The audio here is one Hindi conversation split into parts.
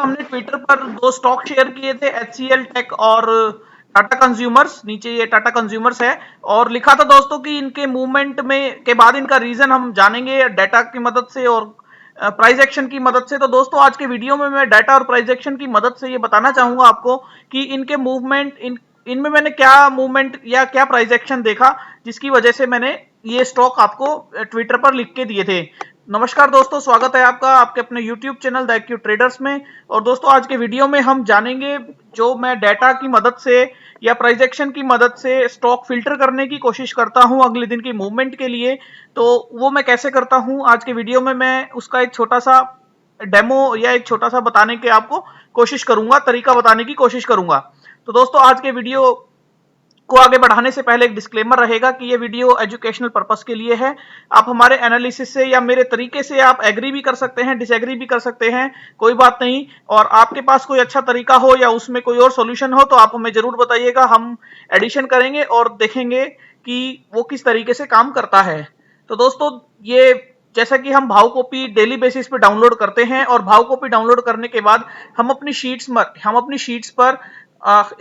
हमने ट्विटर पर दो स्टॉक शेयर किए थे, एचसीएल टेक और टाटा कंज्यूमर्स। नीचे ये टाटा कंज्यूमर्स है और लिखा था दोस्तों कि इनके मूवमेंट में के बाद इनका रीजन हम जानेंगे डाटा की मदद से और प्राइस एक्शन की मदद से। तो दोस्तों आज के वीडियो में मैं डाटा और प्राइस एक्शन की मदद से ये बताना चाहूंगा आपको कि इनके मूवमेंट इनमें मैंने क्या मूवमेंट या क्या प्राइस एक्शन देखा जिसकी वजह से मैंने ये स्टॉक आपको ट्विटर पर लिख के दिए थे। नमस्कार दोस्तों, स्वागत है आपका आपके अपने YouTube channel the A Q traders में। और दोस्तों आज के वीडियो में हम जानेंगे जो मैं डाटा की मदद से या प्राइस एक्शन की मदद से स्टॉक फिल्टर करने की कोशिश करता हूं अगले दिन की मूवमेंट के लिए, तो वो मैं कैसे करता हूं आज के वीडियो में मैं उसका एक छोटा सा डेमो या एक छोटा सा बताने के आपको कोशिश करूंगा, तरीका बताने की कोशिश करूंगा। तो दोस्तों आज के वीडियो को आगे बढ़ाने से पहले एक डिस्क्लेमर रहेगा कि ये वीडियो एजुकेशनल पर्पस के लिए है। आप हमारे एनालिसिस से या मेरे तरीके से आप एग्री भी कर सकते हैं, डिसएग्री भी कर सकते हैं, कोई बात नहीं। और आपके पास कोई अच्छा तरीका हो या उसमें कोई और सॉल्यूशन हो तो आप हमें जरूर बताइएगा, हम एडिशन करेंगे और देखेंगे कि वो किस तरीके से काम करता है। तो दोस्तों ये जैसा कि हम भाव कॉपी डेली बेसिस पे डाउनलोड करते हैं और भाव कॉपी डाउनलोड करने के बाद हम अपनी शीट्स पर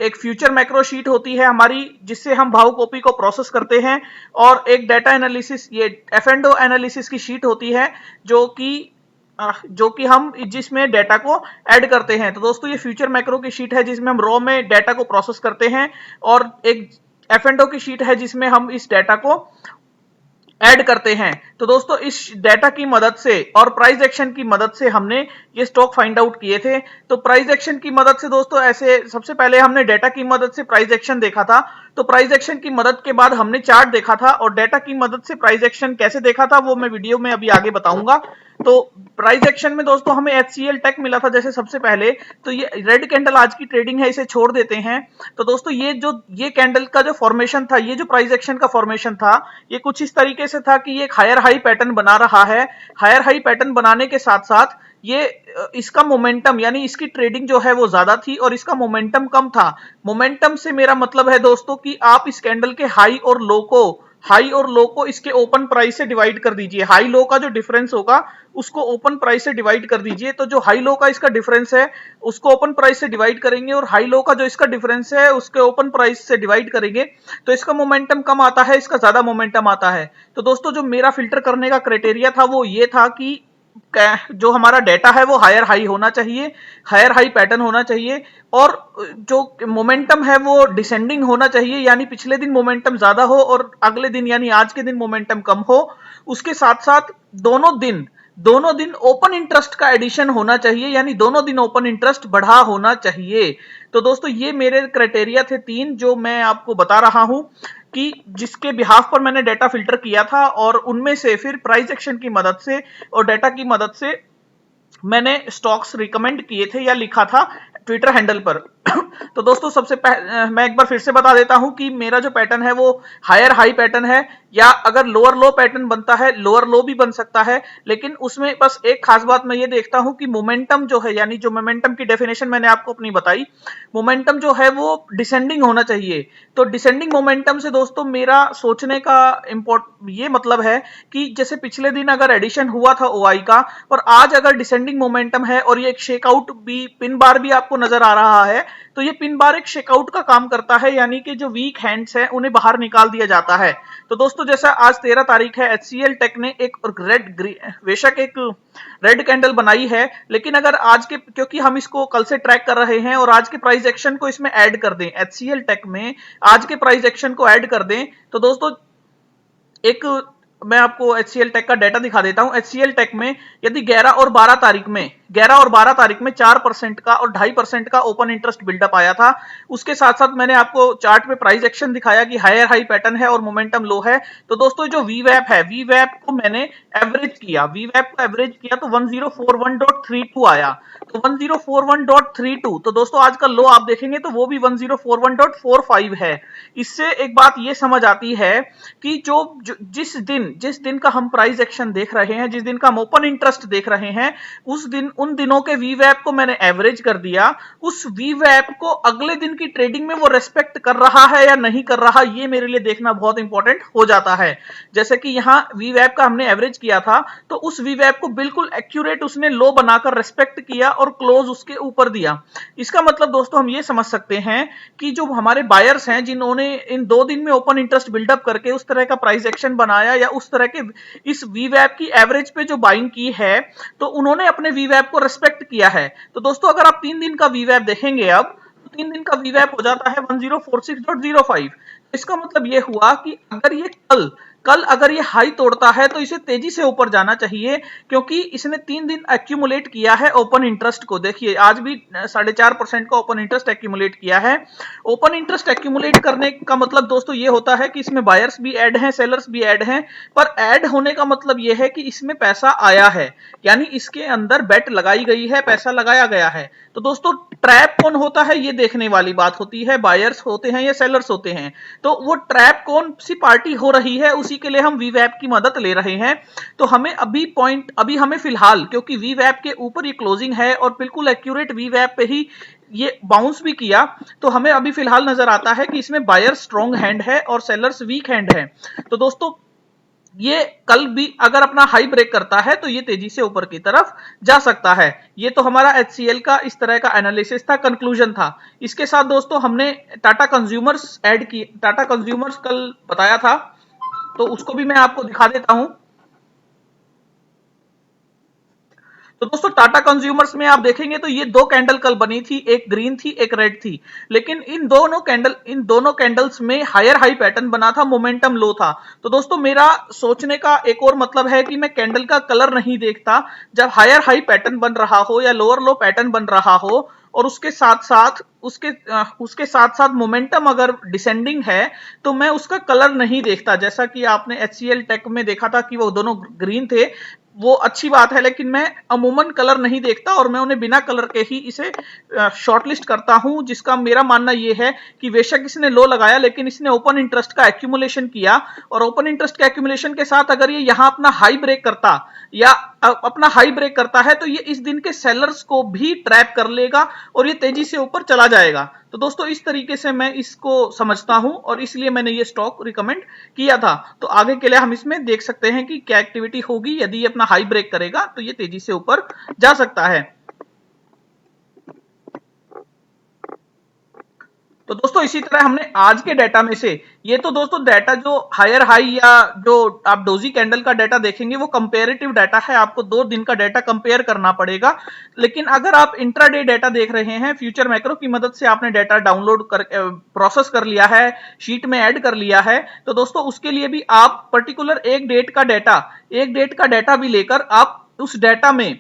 एक फ्यूचर मैक्रो शीट होती है हमारी, जिससे हम भाव कॉपी को प्रोसेस करते हैं। और एक डाटा एनालिसिस, ये एफ&ओ एनालिसिस की शीट होती है जो कि हम जिसमें डाटा को ऐड करते हैं। तो दोस्तों ये फ्यूचर मैक्रो की शीट है जिसमें हम रॉ में डाटा को प्रोसेस करते हैं, और एक एफ&ओ की शीट है जिसमें हम इस डाटा को ऐड करते हैं। तो दोस्तों इस डाटा की मदद से और प्राइस एक्शन की मदद से हमने ये स्टॉक फाइंड आउट किए थे। तो प्राइस एक्शन की मदद से दोस्तों ऐसे सबसे पहले हमने डाटा की मदद से प्राइस एक्शन देखा था। तो प्राइस एक्शन की मदद के बाद हमने चार्ट देखा था, और डाटा की मदद से प्राइस एक्शन कैसे देखा था वो मैं वीडियो में अभी आगे बताऊंगा। तो प्राइस एक्शन में दोस्तों हमें एचसीएल टेक मिला था जैसे सबसे पहले। तो ये रेड कैंडल आज की ट्रेडिंग है, इसे छोड़ देते हैं। तो दोस्तों ये कैंडल का जो फॉर्मेशन था, ये जो प्राइस एक्शन का फॉर्मेशन था, ये कुछ इस तरीके से था कि ये एक हायर हाई पैटर्न बना रहा है। हायर हाई पैटर्न बनाने के साथ साथ ये इसका मोमेंटम यानी इसकी ट्रेडिंग जो है वो ज्यादा थी और इसका मोमेंटम कम था। मोमेंटम से मेरा मतलब है दोस्तों कि आप इस कैंडल के हाई और लो को इसके ओपन प्राइस से डिवाइड कर दीजिए। हाई लो का जो डिफरेंस होगा उसको ओपन प्राइस से डिवाइड कर दीजिए। तो जो हाई लो का इसका डिफरेंस है उसको ओपन प्राइस से डिवाइड करेंगे, और हाई लो का जो इसका डिफरेंस है उसके ओपन प्राइस से डिवाइड करेंगे, तो इसका मोमेंटम कम आता है, इसका ज्यादा मोमेंटम आता है। तो दोस्तों जो मेरा फिल्टर करने का क्राइटेरिया था वो ये था कि जो हमारा डेटा है वो हायर हाई होना चाहिए, हायर हाई पैटर्न होना चाहिए, और जो मोमेंटम है वो डिसेंडिंग होना चाहिए, यानी पिछले दिन मोमेंटम ज्यादा हो और अगले दिन यानी आज के दिन मोमेंटम कम हो। उसके साथ साथ दोनों दिन ओपन इंटरेस्ट का एडिशन होना चाहिए, यानी दोनों दिन ओपन इंटरेस्ट बढ़ा होना चाहिए। तो दोस्तों ये मेरे क्राइटेरिया थे 3 जो मैं आपको बता रहा हूं कि जिसके बिहाफ पर मैंने डाटा फिल्टर किया था, और उनमें से फिर प्राइस एक्शन की मदद से और डाटा की मदद से मैंने स्टॉक्स रिकमेंड किए थे या लिखा था ट्विटर हैंडल पर। तो दोस्तों सबसे पहले मैं एक बार फिर से बता देता हूं कि मेरा जो पैटर्न है वो हायर हाई पैटर्न है, या अगर लोअर लो पैटर्न बनता है लोअर लो भी बन सकता है। लेकिन उसमें बस एक खास बात मैं ये देखता हूं कि मोमेंटम जो है, यानी जो मोमेंटम की डेफिनेशन मैंने आपको अपनी बताई, मोमेंटम जो है वो डिसेंडिंग होना चाहिए। तो डिसेंडिंग मोमेंटम से दोस्तों मेरा सोचने का ये मतलब है कि जैसे पिछले दिन अगर एडिशन हुआ था ओआई का, और आज अगर डिसेंडिंग मोमेंटम है और ये एक शेकआउट भी, पिन बार भी आपको नजर आ रहा है, तो ये पिन बार एक शेकआउट का काम करता है, यानी कि जो वीक हैंड्स हैं उन्हें बाहर निकाल दिया जाता है। तो दोस्तों जैसा आज 13 तारीख है, एचसीएल टेक ने एक बेशक एक रेड कैंडल बनाई है, लेकिन अगर आज के, क्योंकि हम इसको कल से ट्रैक कर रहे हैं और आज के प्राइस एक्शन को इसमें ऐड कर दें, एचसीएल टेक में आज के प्राइस एक्शन को ऐड कर दें, तो दोस्तों एक मैं आपको एचसीएल टेक का डाटा दिखा देता हूं। एचसीएल टेक में यदि 11 और 12 तारीख में 4% का और 2.5% का ओपन इंटरेस्ट बिल्डअप आया था। उसके साथ साथ मैंने आपको चार्ट पे प्राइस एक्शन दिखाया कि हायर हाई पैटर्न है और मोमेंटम लो है। तो दोस्तों जो वीवैप है, वीवैप को मैंने एवरेज किया तो 1041.32 आया। तो 1041.32, तो दोस्तों आज का लो आप देखेंगे तो वो भी 1041.45 है। इससे एक बात ये समझ आती है कि जिस दिन जिस दिन का हम प्राइस एक्शन देख रहे हैं, जिस दिन का हम ओपन इंटरेस्ट देख रहे हैं, उन दिनों के वीवैप को मैंने एवरेज कर दिया। उस वीवैप को अगले दिन की ट्रेडिंग में वो रेस्पेक्ट कर रहा है या नहीं कर रहा, ये मेरे लिए देखना बहुत इंपॉर्टेंट हो जाता है। जैसे कि यहां वीवैप का हमने एवरेज किया था, तो उस वीवैप को बिल्कुल एक्यूरेट उसने लो बनाकर रेस्पेक्ट किया और क्लोज उसके ऊपर दिया। इसका मतलब दोस्तों हम ये समझ सकते हैं कि जो हमारे बायर्स हैं, जिन्होंने इन 2 दिन में ओपन इंटरेस्ट बिल्डअप करके उस तरह का प्राइस एक्शन बनाया या उस तरह के इस वीवैप की एवरेज पे जो बाइंग की है, तो उन्होंने अपने वीवैप को रेस्पेक्ट किया है। तो दोस्तों अगर आप 3 दिन का वीवैप देखेंगे, अब तो 3 दिन का वीवैप हो जाता है 1046.05। इसका मतलब ये हुआ कि अगर ये कल अगर ये हाई तोड़ता है तो इसे तेजी से ऊपर जाना चाहिए, क्योंकि इसने 3 दिन एक्यूमुलेट किया है ओपन इंटरेस्ट को। देखिए आज भी 4.5% का ओपन इंटरेस्ट एक्यूमुलेट किया है। ओपन इंटरेस्ट एक्यूमुलेट करने का मतलब दोस्तों ये होता है कि इसमें बायर्स भी ऐड हैं, सेलर्स भी ऐड हैं, पर ऐड होने का मतलब ये है कि इसमें पैसा आया है, यानी इसके अंदर बेट लगाई गई है, पैसा लगाया गया है। तो दोस्तों ट्रैप कौन होता है ये देखने वाली बात होती है, बायर्स होते हैं या सेलर्स होते हैं। तो वो ट्रैप कौन सी पार्टी हो रही है, उसी के लिए हम वीवैप की मदद ले रहे हैं। तो हमें अभी हमें फिलहाल, क्योंकि वीवैप के ऊपर ये क्लोजिंग है और बिल्कुल एक्यूरेट वीवैप पे ही ये बाउंस भी किया, तो हमें अभी फिलहाल नजर आता है कि इसमें बायर स्ट्रॉन्ग हैंड है और सेलर्स वीक हैंड है। तो दोस्तों ये कल भी अगर अपना हाई ब्रेक करता है तो ये तेजी से ऊपर की तरफ जा सकता है। ये तो हमारा HCL का इस तरह का एनालिसिस था, कंक्लूजन था। इसके साथ दोस्तों हमने टाटा कंज्यूमर्स ऐड की, टाटा कंज्यूमर्स कल बताया था, तो उसको भी मैं आपको दिखा देता हूं। तो दोस्तों टाटा कंज्यूमर्स में आप देखेंगे तो ये 2 कैंडल कल बनी थी, एक ग्रीन थी एक रेड थी, लेकिन इन दोनों कैंडल्स में हायर हाई पैटर्न बना था, मोमेंटम लो था। तो दोस्तों मेरा सोचने का एक और मतलब है कि मैं कैंडल का कलर नहीं देखता, जब हायर हाई पैटर्न बन रहा हो या लोअर लो पैटर्न बन रहा हो और उसके साथ साथ मोमेंटम अगर डिसेंडिंग है, तो मैं उसका कलर नहीं देखता। जैसा कि आपने HCL टेक में देखा था कि वो दोनों ग्रीन थे, वो अच्छी बात है, लेकिन मैं अमूमन कलर नहीं देखता और मैं उन्हें बिना कलर के ही इसे शॉर्टलिस्ट करता हूं, जिसका मेरा मानना यह है कि बेशक इसने लो लगाया लेकिन इसने ओपन इंटरेस्ट का एक्यूमुलेशन किया, और ओपन इंटरेस्ट के एक्यूमुलेशन के साथ अगर ये यहां अपना हाई ब्रेक करता या अपना हाई ब्रेक करता है, तो ये इस दिन के सेलर्स को भी ट्रैप कर लेगा और ये तेजी से ऊपर चला जाएगा। तो दोस्तों इस तरीके से मैं इसको समझता हूं और इसलिए मैंने ये स्टॉक रिकमेंड किया था। तो आगे के लिए हम इसमें देख सकते हैं कि क्या एक्टिविटी होगी, यदि ये अपना हाई ब्रेक करेगा तो ये तेजी से ऊपर जा सकता है। तो दोस्तों इसी तरह हमने आज के डेटा में से, ये तो दोस्तों डेटा जो हायर हाई या जो आप डोजी कैंडल का डेटा देखेंगे वो कंपेरेटिव डेटा है, आपको 2 दिन का डेटा कंपेयर करना पड़ेगा। लेकिन अगर आप इंट्राडे डेटा देख रहे हैं, फ्यूचर मैक्रो की मदद से आपने डेटा डाउनलोड कर प्रोसेस कर लिया है, शीट में ऐड कर लिया है, तो दोस्तों उसके लिए भी आप पर्टिकुलर एक डेट का डेटा भी लेकर आप उस डेटा में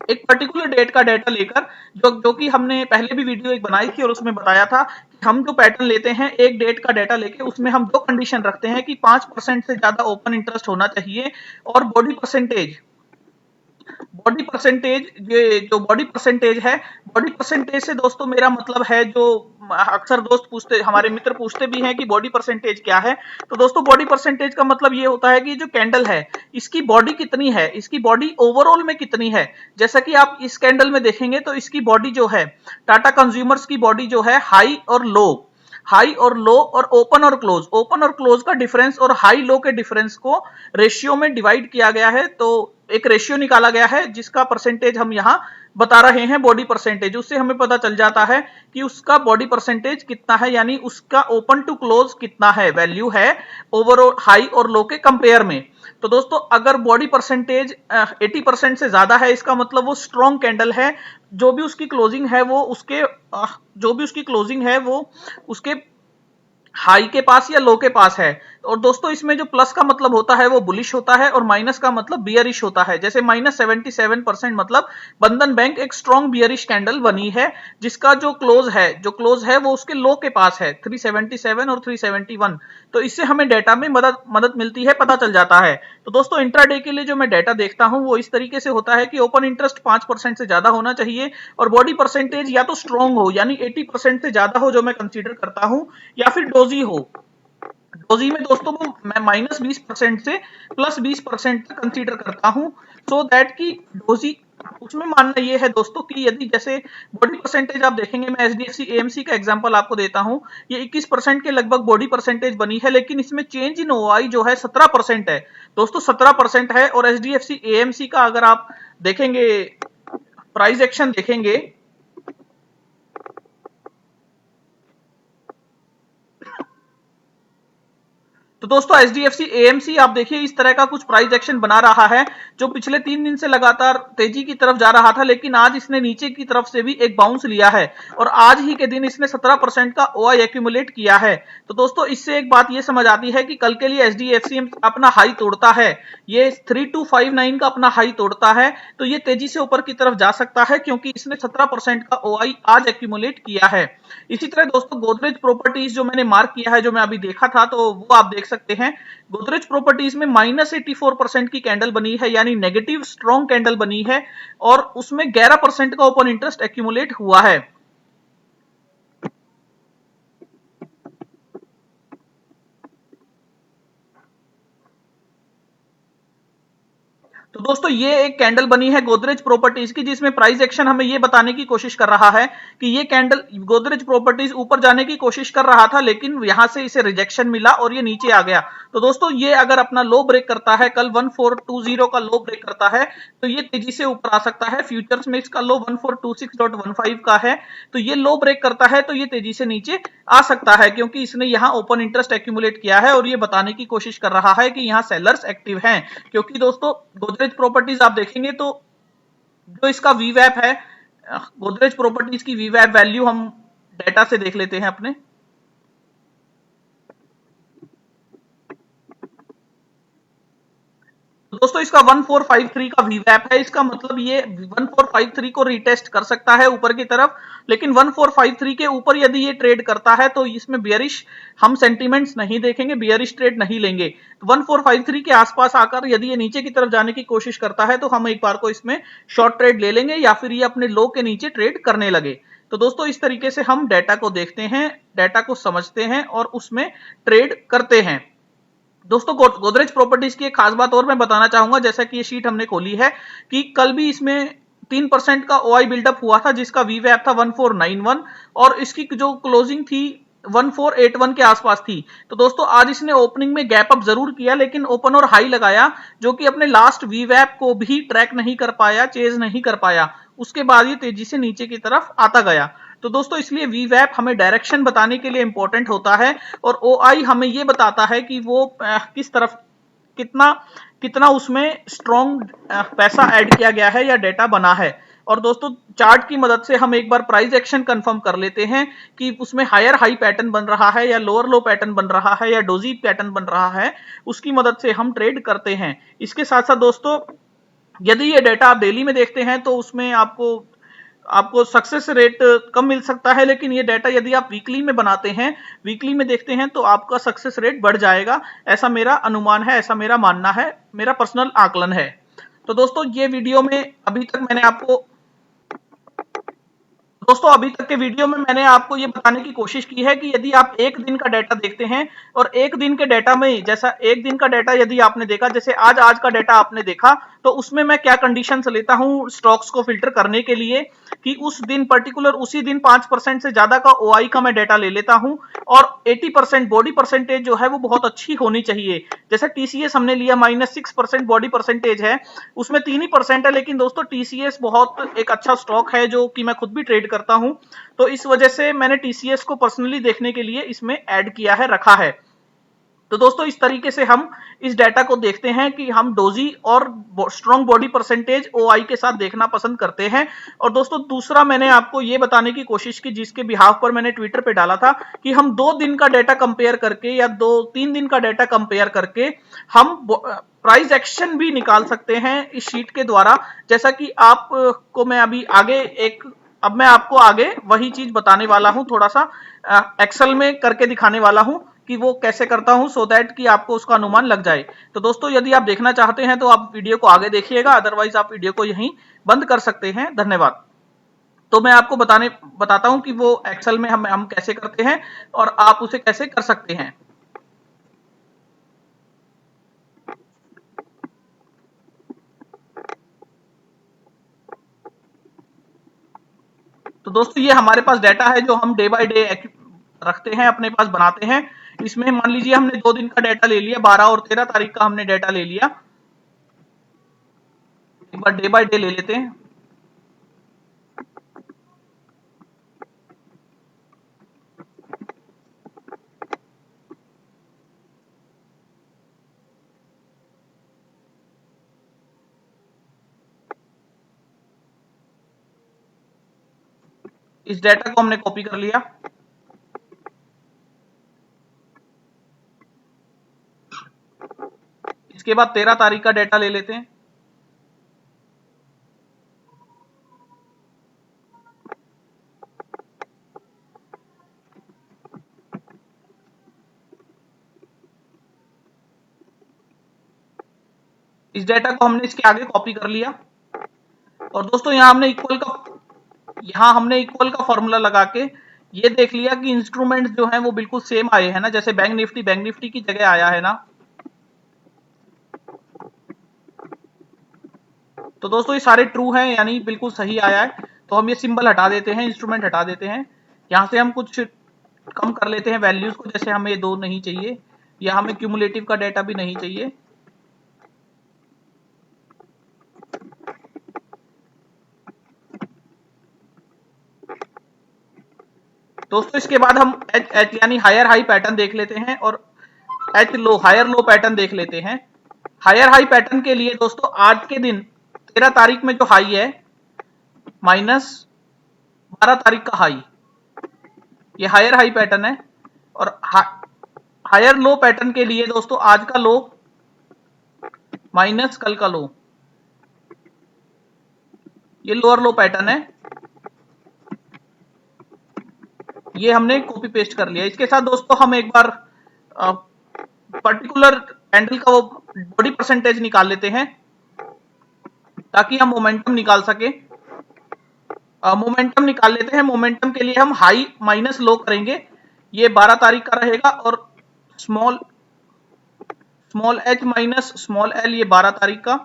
एक पर्टिकुलर डेट का डेटा लेकर, जो कि हमने पहले भी वीडियो एक बनाई थी और उसमें बताया था कि हम जो पैटर्न लेते हैं एक डेट का डेटा लेके, उसमें हम 2 कंडीशन रखते हैं कि 5% से ज्यादा ओपन इंटरेस्ट होना चाहिए और बॉडी परसेंटेज है, बॉडी परसेंटेज से दोस्तों मेरा मतलब है, जो अक्सर दोस्त पूछते, हमारे मित्र पूछते भी हैं कि बॉडी परसेंटेज क्या है। तो दोस्तों बॉडी परसेंटेज का मतलब ये होता है कि जो कैंडल है इसकी बॉडी कितनी है, इसकी बॉडी ओवरऑल में कितनी है। जैसा कि आप इस कैंडल में देखेंगे तो इसकी बॉडी जो है, टाटा कंज्यूमर्स की बॉडी जो है हाई और लो और ओपन और क्लोज का डिफरेंस और हाई लो के डिफरेंस को रेशियो में डिवाइड किया गया है। तो एक रेशियो निकाला गया है जिसका परसेंटेज हम यहां बता रहे हैं, बॉडी परसेंटेज। उससे हमें पता चल जाता है कि उसका बॉडी परसेंटेज कितना है, यानी उसका ओपन टू क्लोज कितना है, वैल्यू है ओवरऑल हाई और लो के कंपेयर में। तो दोस्तों अगर बॉडी परसेंटेज 80% से ज्यादा है, इसका मतलब वो स्ट्रॉन्ग कैंडल है। जो भी उसकी क्लोजिंग है वो उसके हाई के पास या लो के पास है। और दोस्तों इसमें जो प्लस का मतलब होता है वो बुलिश होता है और माइनस का मतलब बियरिश होता है। जैसे -77% मतलब बंधन बैंक एक स्ट्रॉन्ग बियरिश कैंडल बनी है, जिसका जो क्लोज है वो उसके लो के पास है 377 और 371। तो इससे हमें डेटा में मदद मिलती है, पता चल जाता है। तो दोस्तों इंट्राडे के लिए जो मैं डेटा देखता हूं वो इस तरीके से होता है कि ओपन इंटरेस्ट 5% से ज्यादा होना चाहिए और बॉडी परसेंटेज या तो स्ट्रॉन्ग हो, यानी 80% से ज्यादा हो, जो मैं कंसीडर करता हूं, या फिर डोजी हो। डोजी में दोस्तों मैं -20% से +20% तक कंसीडर करता हूं, सो दैट कि डोजी उसमें मानना ये है दोस्तों कि यदि जैसे बॉडी परसेंटेज आप देखेंगे, मैं एचडीएफसी एएमसी का एग्जांपल आपको देता हूं, ये 21% के लगभग बॉडी परसेंटेज बनी है, लेकिन इसमें चेंज इन ओआई जो है 17% है दोस्तों, 17% है। और एचडीएफसी एएमसी का अगर आप देखेंगे, प्राइस एक्शन देखेंगे, तो दोस्तों एचडीएफसी एएमसी आप देखिए इस तरह का कुछ प्राइस एक्शन बना रहा है, जो पिछले 3 दिन से लगातार तेजी की तरफ जा रहा था, लेकिन आज इसने नीचे की तरफ से भी एक बाउंस लिया है और आज ही के दिन इसने 17% का ओआई एक्यूमुलेट किया है। तो दोस्तों इससे एक बात ये समझ आती है कि कल के लिए एचडीएफसी अपना हाई तोड़ता है, ये 3259 का अपना हाई तोड़ता है, तो ये तेजी से ऊपर की तरफ जा सकता है, क्योंकि इसने 17% का ओआई आज एक्यूमुलेट किया है। इसी तरह दोस्तों गोदरेज प्रॉपर्टीज जो मैंने मार्क किया है, जो मैं अभी देखा था, तो वो आप देख सकते हैं। गोदरेज प्रॉपर्टीज में -84% की कैंडल बनी है, यानी नेगेटिव स्ट्रॉन्ग कैंडल बनी है, और उसमें 11% का ओपन इंटरेस्ट एक्यूमुलेट हुआ है। तो दोस्तों ये एक कैंडल बनी है गोदरेज प्रॉपर्टीज की, जिसमें प्राइस एक्शन हमें ये बताने की कोशिश कर रहा है कि ये कैंडल गोदरेज प्रॉपर्टीज ऊपर जाने की कोशिश कर रहा था, लेकिन यहां से इसे रिजेक्शन मिला और ये नीचे आ गया। तो दोस्तों ये अगर अपना लो ब्रेक करता है, कल 1420 का लो ब्रेक करता है, तो ये तेजी से ऊपर आ सकता है। फ्यूचर्स में इसका लो 1426.15 का है, तो ये लो ब्रेक करता है तो ये तेजी से नीचे आ सकता है, क्योंकि इसने यहां ओपन इंटरेस्ट एक्यूमुलेट किया है और ये बताने की कोशिश कर रहा है कि यहां सेलर्स एक्टिव हैं। क्योंकि दोस्तों गोदरेज प्रॉपर्टीज आप देखेंगे तो जो इसका वीवैप है, गोदरेज प्रॉपर्टीज की वीवैप वैल्यू हम डेटा से देख लेते हैं अपने। तो दोस्तों इसका 1453 का वीवैप है, इसका मतलब ये 1453 को रिटेस्ट कर सकता है ऊपर की तरफ, लेकिन 1453 के ऊपर यदि ये ट्रेड करता है तो इसमें बियरिश हम सेंटीमेंट्स नहीं देखेंगे, बियरिश ट्रेड नहीं लेंगे। तो 1453 के आसपास आकर यदि ये नीचे की तरफ जाने की कोशिश करता है तो हम एक बार को इसमें शॉर्ट ट्रेड ले लेंगे, या फिर ये अपने लो के नीचे ट्रेड करने लगे। तो दोस्तों इस तरीके से हम डेटा को देखते हैं, डेटा को समझते हैं और उसमें ट्रेड करते हैं। दोस्तों गोदरेज प्रॉपर्टीज की एक खास बात और मैं बताना चाहूंगा, जैसा कि ये शीट हमने खोली है, कि कल भी इसमें 3% का ओआई बिल्डअप हुआ था, जिसका वीवैप था 1491, और इसकी जो क्लोजिंग थी 1481 के आसपास थी। तो दोस्तों आज इसने ओपनिंग में गैप अप जरूर किया, लेकिन ओपन और हाई लगाया, जो कि अपने लास्ट वीवैप को भी ट्रैक नहीं कर पाया, चेज नहीं कर पाया। उसके बाद ये तेजी से नीचे की तरफ आता गया। तो दोस्तों इसलिए वीवैप हमें डायरेक्शन बताने के लिए इंपॉर्टेंट होता है, और ओआई हमें ये बताता है कि वो किस तरफ कितना कितना उसमें स्ट्रॉन्ग पैसा ऐड किया गया है या डेटा बना है। और दोस्तों चार्ट की मदद से हम एक बार प्राइस एक्शन कंफर्म कर लेते हैं कि उसमें हायर हाई पैटर्न बन रहा है या लोअर लो पैटर्न बन रहा है या डोजी पैटर्न बन रहा है, उसकी मदद से हम ट्रेड करते हैं। इसके साथ साथ दोस्तों यदि ये डेटा आप डेली में देखते हैं तो उसमें आपको आपको सक्सेस रेट कम मिल सकता है, लेकिन ये डेटा यदि आप वीकली में बनाते हैं, वीकली में देखते हैं, तो आपका सक्सेस रेट बढ़ जाएगा। ऐसा मेरा अनुमान है, ऐसा मेरा मानना है, मेरा पर्सनल आकलन है। तो दोस्तों ये वीडियो में अभी तक मैंने आपको दोस्तों अभी तक के वीडियो में मैंने आपको ये बताने की कोशिश की है कि यदि आप एक दिन का डेटा देखते हैं, और एक दिन के डेटा में जैसा एक दिन का डेटा यदि आपने देखा, जैसे आज का डेटा आपने देखा, तो उसमें मैं क्या कंडीशंस लेता हूं स्टॉक्स को फिल्टर करने के लिए, कि उस दिन पर्टिकुलर उसी दिन 5% से ज्यादा का ओआई का मैं डेटा ले लेता हूं, और 80% बॉडी परसेंटेज जो है वो बहुत अच्छी होनी चाहिए। जैसे टीसीएस हमने लिया -6% बॉडी परसेंटेज है, उसमें 3% है, लेकिन दोस्तों टीसीएस बहुत एक अच्छा स्टॉक है जो कि मैं खुद भी ट्रेड करता हूं, तो इस वजह से मैंने टीसीएस को पर्सनली देखने के लिए इसमें ऐड किया है, रखा है। तो दोस्तों इस तरीके से हम इस डेटा को देखते हैं कि हम डोजी और स्ट्रॉन्ग बॉडी परसेंटेज ओआई के साथ देखना पसंद करते हैं। और दोस्तों दूसरा मैंने आपको ये बताने की कोशिश की, जिसके बिहाफ पर मैंने ट्विटर पे डाला था, कि हम 2 दिन का डेटा कंपेयर करके या 2-3 दिन का डेटा कंपेयर करके हम प्राइस एक्शन भी निकाल सकते हैं इस शीट के द्वारा। जैसा कि आप को मैं अभी आगे अब मैं आपको आगे वही चीज बताने वाला हूं, थोड़ा सा एक्सेल में करके दिखाने वाला हूं कि वो कैसे करता हूं, सो दैट कि आपको उसका अनुमान लग जाए। तो दोस्तों यदि आप देखना चाहते हैं तो आप वीडियो को आगे देखिएगा, अदरवाइज आप वीडियो को यहीं बंद कर सकते हैं। धन्यवाद। तो मैं आपको बताता हूं कि वो एक्सेल में हम कैसे करते हैं और आप उसे कैसे कर सकते हैं। दोस्तों ये हमारे पास डाटा है जो हम डे बाय डे रखते हैं, अपने पास बनाते हैं। इसमें मान लीजिए हमने 2 दिन का डाटा ले लिया, 12 और 13 तारीख का हमने डाटा ले लिया। एक बार डे बाय डे ले लेते हैं। इस डाटा को हमने कॉपी कर लिया। इसके बाद 13 तारीख का डाटा ले लेते हैं। इस डाटा को हमने इसके आगे कॉपी कर लिया। और दोस्तों यहाँ हमने इक्वल का फॉर्मूला लगा के ये देख लिया कि इंस्ट्रूमेंट जो हैं वो बिल्कुल सेम आए हैं ना। जैसे बैंक निफ्टी की जगह आया है ना। तो दोस्तों ये सारे ट्रू हैं, यानी बिल्कुल सही आया है। तो हम ये सिंबल हटा देते हैं, इंस्ट्रूमेंट हटा देते हैं। यहाँ से हम कुछ कम कर लेते हैं वैल्यूज को, जैसे हमें ये 2 नहीं चाहिए, या हमें क्यूमुलेटिव का डाटा भी नहीं चाहिए। दोस्तों इसके बाद हम एच यानी हायर हाई पैटर्न देख लेते हैं और H low higher low pattern देख लेते हैं। हायर हाई पैटर्न के लिए दोस्तों आज के दिन 13 तारीख में जो हाई है माइनस 12 तारीख का हाई, ये हायर हाई पैटर्न है। और हायर लो पैटर्न के लिए दोस्तों आज का लो माइनस कल का लो, ये लोअर लो पैटर्न है। ये हमने कॉपी पेस्ट कर लिया। इसके साथ दोस्तों हम एक बार पर्टिकुलर कैंडल का वो बॉडी परसेंटेज निकाल लेते हैं ताकि हम मोमेंटम निकाल सके। मोमेंटम निकाल लेते हैं। मोमेंटम के लिए हम हाई माइनस लो करेंगे। ये 12 तारीख का रहेगा और small H minus small L ये 12 तारीख का,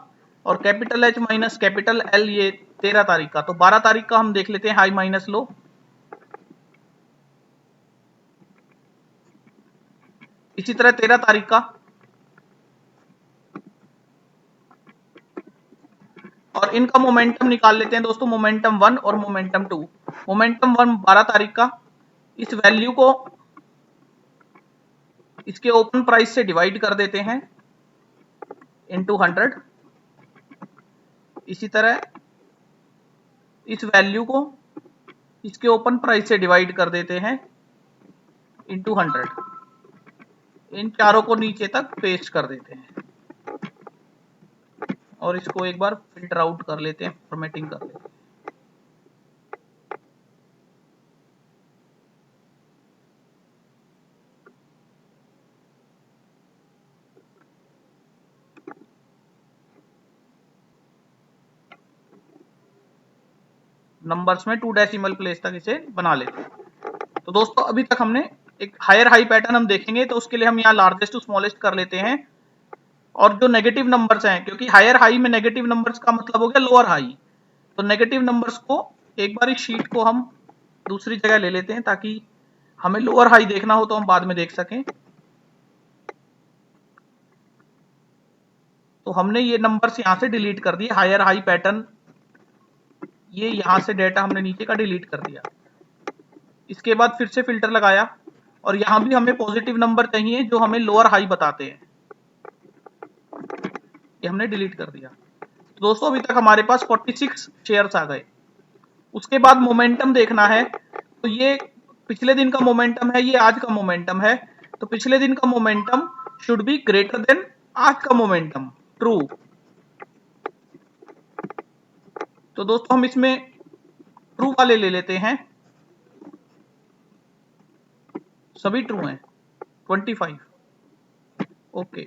और capital H minus capital L ये 13 तारीख का। तो 12 तारीख का हम देख लेते हैं हाई माइनस लो। इसी तरह 13 तारीख का, और इनका मोमेंटम निकाल लेते हैं दोस्तों, मोमेंटम 1 और मोमेंटम 2। मोमेंटम 1 12 तारीख का, इस वैल्यू को इसके ओपन प्राइस से डिवाइड कर देते हैं इनटू 100। इसी तरह इस वैल्यू को इसके ओपन प्राइस से डिवाइड कर देते हैं इनटू 100। इन चारों को नीचे तक पेस्ट कर देते हैं और इसको एक बार फिल्टर आउट कर लेते हैं, फॉर्मेटिंग कर लेते हैं। नंबर्स में 2 डेसिमल प्लेस तक इसे बना लेते हैं। तो दोस्तों अभी तक हमने एक हायर हाई पैटर्न हम देखेंगे, तो उसके लिए हम यहाँ लार्जेस्ट टू स्मॉलेस्ट कर लेते हैं। और जो नेगेटिव नंबर्स हैं, क्योंकि हायर हाई में नेगेटिव नंबर्स का मतलब हो गया लोअर हाई, तो नेगेटिव नंबर्स को एक बार इस शीट को हम दूसरी जगह ले लेते हैं ताकि हमें लोअर हाई देखना हो तो हम बाद में देख सकें। तो हमने ये नंबर्स यहां से डिलीट कर दिए, हायर हाई पैटर्न ये यहां से डेटा हमने नीचे का डिलीट कर दिया। इसके बाद फिर से फिल्टर लगाया और यहां भी हमें पॉजिटिव नंबर चाहिए जो हमें लोअर हाई बताते हैं, ये हमने डिलीट कर दिया। तो दोस्तों अभी तक हमारे पास 46 शेयर्स आ गए। उसके बाद मोमेंटम देखना है, तो ये पिछले दिन का मोमेंटम है, ये आज का मोमेंटम है। तो पिछले दिन का momentum should be greater than आज का मोमेंटम, ट्रू। तो दोस्तों हम इसमें ट्रू वाले ले लेते हैं, सभी ट्रू हैं। 25 ओके।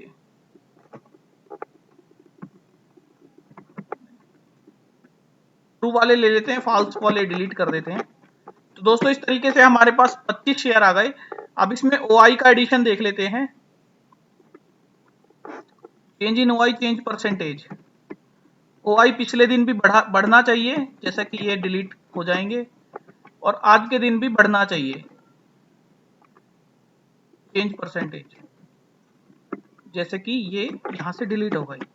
ट्रू वाले ले लेते हैं, फॉल्स वाले डिलीट कर देते हैं। तो दोस्तों इस तरीके से हमारे पास 25 शेयर आ गए। अब इसमें ओआई का एडिशन देख लेते हैं। Change in OI, change percentage. OI पिछले दिन भी बढ़ना चाहिए, जैसा कि ये डिलीट हो जाएंगे। और आज के दिन भी बढ़ना चाहिए। चेंज परसेंटेज, जैसे कि ये यहां से डिलीट हो गई।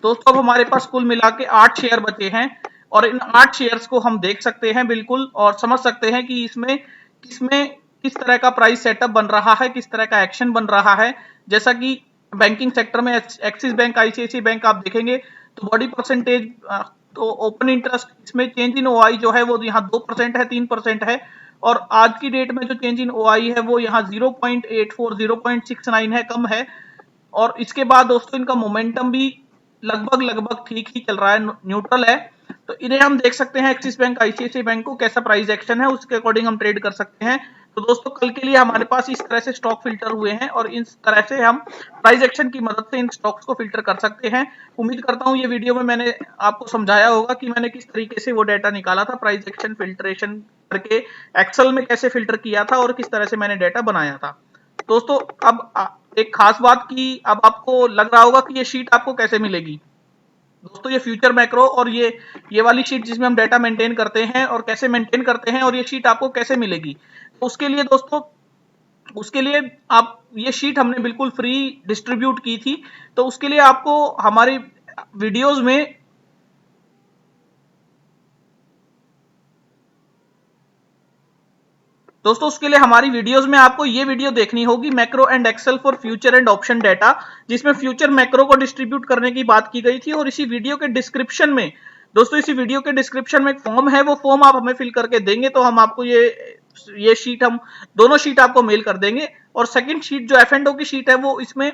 दोस्तों अब हमारे पास कुल मिला के 8 शेयर बचे हैं और इन 8 शेयर्स को हम देख सकते हैं बिल्कुल और समझ सकते हैं कि इसमें किसमें किस तरह का प्राइस सेटअप बन रहा है, किस तरह का एक्शन बन रहा है। जैसा कि बैंकिंग सेक्टर में एक्सिस बैंक, आईसीआईसी बैंक आप देखेंगे तो बॉडी परसेंटेज, तो ओपन इंटरेस्ट इसमें चेंज इन ओआई जो है वो यहाँ 2% है, 3% है। और आज की डेट में जो चेंज इन ओआई है वो यहाँ 0.84, 0.69 है, कम है। और इसके बाद दोस्तों इनका मोमेंटम भी लगभग लगभग ठीक ही चल रहा है, न्यूट्रल है। तो इन्हें हम देख सकते हैं एक्सिस बैंक, आईसीआईसीआई बैंक को कैसा प्राइस एक्शन है उसके अकॉर्डिंग हम ट्रेड कर सकते हैं। तो दोस्तों कल के लिए हमारे पास इस तरह से स्टॉक फिल्टर हुए हैं और इस तरह से हम प्राइस एक्शन की मदद से इन स्टॉक्स को फिल्टर कर सकते हैं। उम्मीद करता हूं ये वीडियो में मैंने आपको समझाया होगा कि मैंने किस तरीके से वो डाटा निकाला था, प्राइस एक्शन फिल्ट्रेशन करके एक्सेल में कैसे फिल्टर किया था और किस तरह से मैंने डाटा बनाया था। दोस्तों अब एक खास बात की अब आपको लग रहा होगा कि ये शीट आपको कैसे मिलेगी। दोस्तों ये फ्यूचर मैक्रो और ये वाली शीट जिसमें हम डाटा मेंटेन करते हैं और कैसे मेंटेन करते हैं और ये शीट आपको कैसे मिलेगी, तो उसके लिए दोस्तों उसके लिए आप ये शीट हमने बिल्कुल फ्री डिस्ट्रीब्यूट की थी। तो उसके लिए आपको हमारी वीडियोस में दोस्तों उसके लिए हमारी वीडियोस में आपको ये वीडियो देखनी होगी, macro and Excel for future and option data, जिसमें फ्यूचर मैक्रो को डिस्ट्रीब्यूट करने की बात की गई थी। और इसी वीडियो के डिस्क्रिप्शन में दोस्तों इसी वीडियो के डिस्क्रिप्शन में एक फॉर्म है, वो फॉर्म आप हमें फिल करके देंगे तो हम आपको ये शीट हम दोनों शीट आपको मेल कर देंगे। और सेकंड शीट जो F&O की शीट है वो इसमें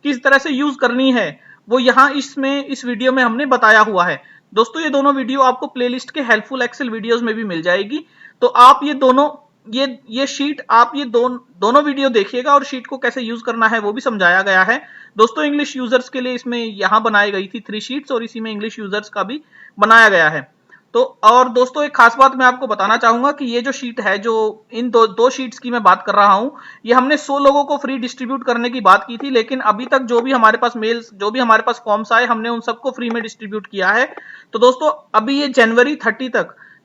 किस तरह से यूज करनी है वो यहाँ इसमें इस वीडियो में हमने बताया हुआ है। दोस्तों ये दोनों वीडियो आपको प्लेलिस्ट के हेल्पफुल एक्सेल वीडियोस में भी मिल जाएगी। तो आप ये दोनों ये शीट आप ये दोनों वीडियो देखिएगा और शीट को कैसे यूज करना है वो भी समझाया गया है। दोस्तों इंग्लिश यूजर्स के लिए इसमें यहां बनाई गई थी 3 शीट्स और इसी में इंग्लिश यूजर्स का भी बनाया गया है। तो और दोस्तों एक खास बात मैं आपको बताना चाहूंगा कि ये जो शीट है, जो इन दो शीट्स की मैं बात कर रहा हूं, ये हमने 100 लोगों को फ्री डिस्ट्रीब्यूट करने की बात की थी, लेकिन अभी तक जो भी हमारे पास मेल्स, जो भी हमारे पास फॉर्म्स आए, हमने उन सबको फ्री में डिस्ट्रीब्यूट किया है। तो दोस्तों अभी ये जनवरी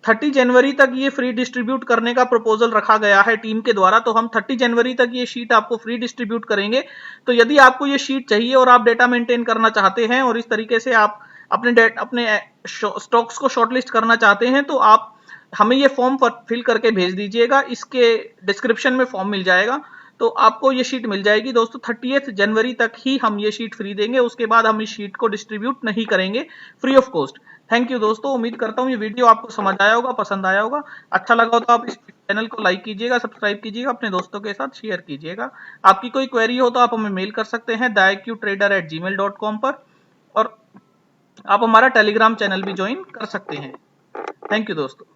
30 जनवरी तक ये फ्री डिस्ट्रीब्यूट करने का प्रपोजल रखा गया है टीम के द्वारा। तो हम 30 जनवरी तक ये शीट आपको फ्री डिस्ट्रीब्यूट करेंगे। तो यदि आपको ये शीट चाहिए और आप डेटा मेंटेन करना चाहते हैं और इस तरीके से आप अपने स्टॉक्स को शॉर्टलिस्ट करना चाहते हैं तो आप हमें ये फॉर्म फिल करके भेज दीजिएगा। इसके डिस्क्रिप्शन में फॉर्म मिल जाएगा तो आपको ये शीट मिल जाएगी। दोस्तों 30 जनवरी तक ही हम ये शीट फ्री देंगे, उसके बाद हम इस शीट को डिस्ट्रीब्यूट नहीं करेंगे free of cost. Thank you दोस्तों, उम्मीद करता हूँ ये वीडियो आपको समझ आया होगा, पसंद आया होगा। अच्छा लगा हो तो आप इस चैनल को लाइक कीजिएगा, सब्सक्राइब कीजिएगा, अपने दोस्तों के साथ शेयर कीजिएगा। आपकी कोई क्वेरी हो तो आप हमें मेल कर सकते हैं theiqtrader@gmail.com पर, और आप हमारा टेलीग्राम चैनल भी ज्वाइन कर सकते हैं। थैंक यू दोस्तों।